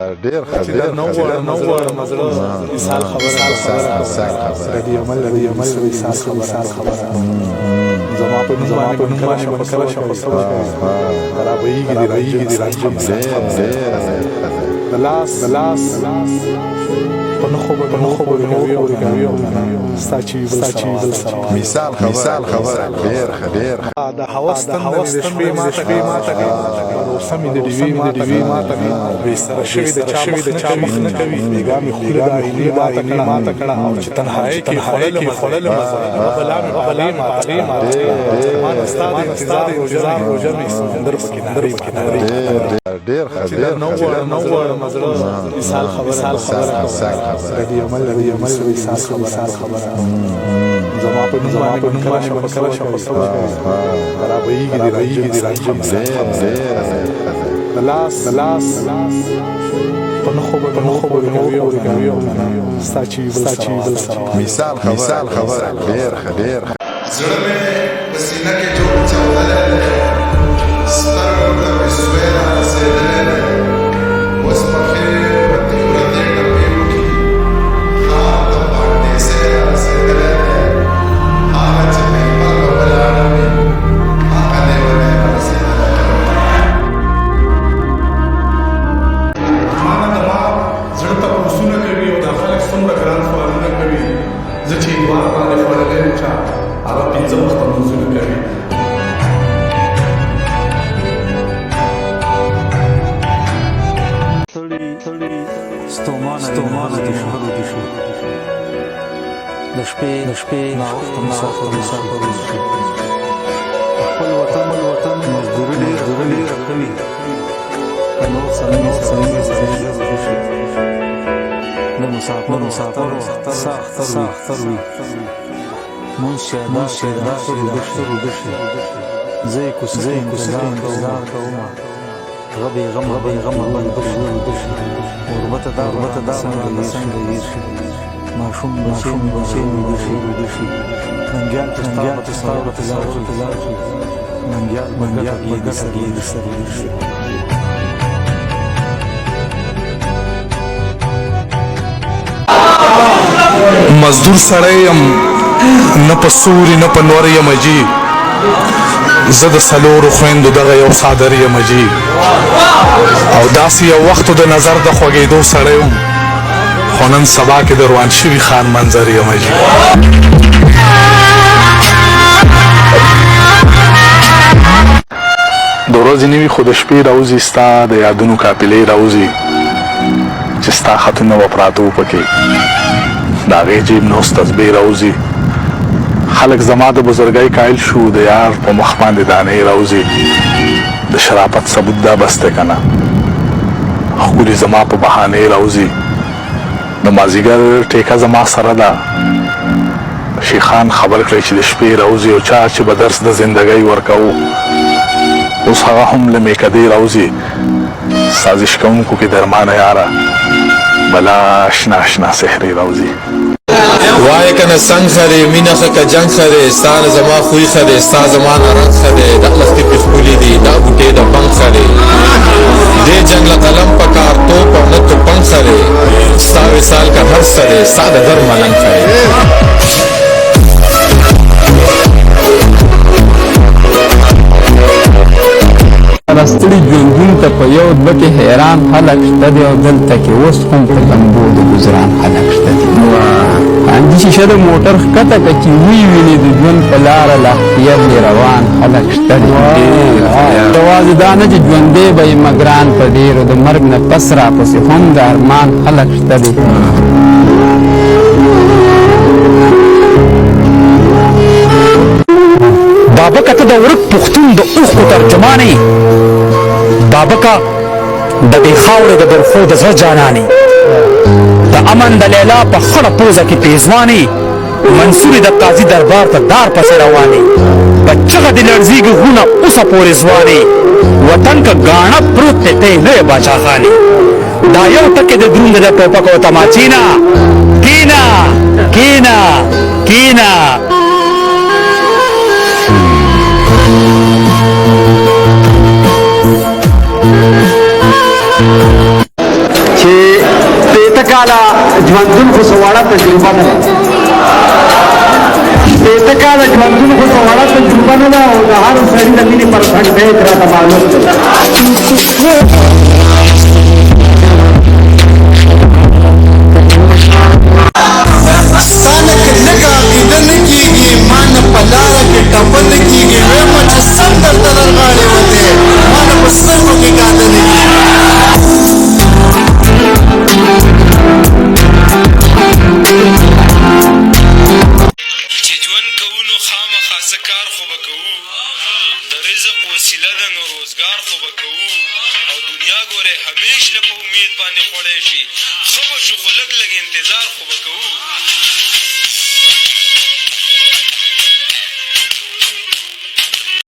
ډیر خبره نو مزړه مثال خبره سړي عمل مثال خبره زما په باندې کله شپه خرابېږي دی راځي the last پنخو کوي ستاچي بل سره مثال خبره ډیر دا هوستن د شپې ماته کوي سمې د دیوی ماته کوي سره شوی د چا مخ نه کوي بیګامي خوله د عیني ماته کړه او چې تنهایی کې خلل بلا ما استاد انتظار روزه می سندر پکې ډیر خبره نو مزړه مثال خبره ردی عمل مثال خبره زما په باندې کله شپه خرابېږي دی راځي the last پنخو کوي ستاچي بل سره مثال خبره ډیر زړه مې پسینه کې جوړ چاودل ستر د وسویرا سیدل اوس په خیر په ورته ډبې وکي خان د باندې سیرا سیدل هغه چې په بل بلانه هغه له ولې سیدل زړه ته پوسونه کوي او د خلک څومره ګران سوالونه کوي زه چې بار باندې فړلې چا هغه پنځه وخت منځونه کوي ستومانه دي شو د شپې ناوخته مسافر شي خپل وطن مزدوري کوي نو سمې شي د مسافر ساختر وي منشي د شي زي انتظار کوما غبي غم بشي وربته دا څنګه يشي ماشوم بچي دشي ننګيال تستار شي ننګيال دي سري مزدور سړی یم نه په سوري نه په نور یم جي زه د څلورو خویندو دغه یو څادر یم جي او داسې یو وختو د نظر د خوږېدو سړی یم خو نن سبا کې د روان شوي خان منظر یم جي د ورځې نه وي خو د شپې راوځي ستا د یادونو قافلې راوځي چې ستا خطونه به پراته وو پکې د هغې جیب نه اوس تسبیح راوځي خلک زما د بزرګۍ قایل شو د یار په مخ باندې دانې راوځي د شرافت ثبوت دا بس دی که نه ښکلي زما په بهانې راوځي د مازدیګر ټیکه زما سره ده شیخان خبر کړی چې د شپې راوځي او چا چې به درس د زندګۍ ورکوو اوس هغه هم له میکدې راوځي سازش کوونکو کې درمانه یاره بلا اشنا سحرې راوځي وای کنه څنګه خرې مینه ښه که جنګ خرې ستا نه زما خوی خرې ستا زما نه رنګ خرې دا لښتې پې ښکلي دي دا بوټې د بنګ خرې دې جنګ له قلم په کار توپ او نه توپنګ خرې ستا وصال که هر سرې ستا د در ملنګ خرې راستړي ژوندون ته په یو دوه کې حیران خلک شته دی او دلته کې اوس هم په لمبو د ګزران خلک شته دي همدې شیشه د موټر ښکته که چې ویني د ژوند په لاره لا اختیار دې روان خلک شته دي یوازې دا نه چې ژوندی به یې مګران په ډېرو د مرګ نه پس راپسې هم د ارمان خلک شته دي بابکه ته د ورک پښتون د اوښکو ترجمانې بابکه د دې خاورې د برخو د زړه جانانې د امن د لیلا په خړه پوزه کې پیزوانې منصورې د قاضي دربار ته دار پسې روانې په چغه دې لړزېږي غرونه اوسه پورې ځوانې وطن که ګاڼه پروت دی ته یې نه یې باچاخانې دا یو ټکې د دروند د ټوپک او تماچې نه کېنه چې پېته کاله ژوندون خو څه وړه تجربه نه ده پېته کاله ژوندون خو څه وړه تجربه نه ده او د هر سړي د مینې پرسنټیج راته معلوم دی ستانه که لږه عقیده نه کېږي ما نه په لاره کې ټپه نه کېږي ویمه چې سم درته درغاړې وتې ما نه په سترګو کې کاته نه کېږي چې ژوند کوو نو خامخا څه کار خو به کوو د رزق وسیله ده نو روزګار خو به کوو او دنیا ګورې همیش له په امید باندې خوړی شي ښه به شو خو لږ لږ انتظار خو به کوو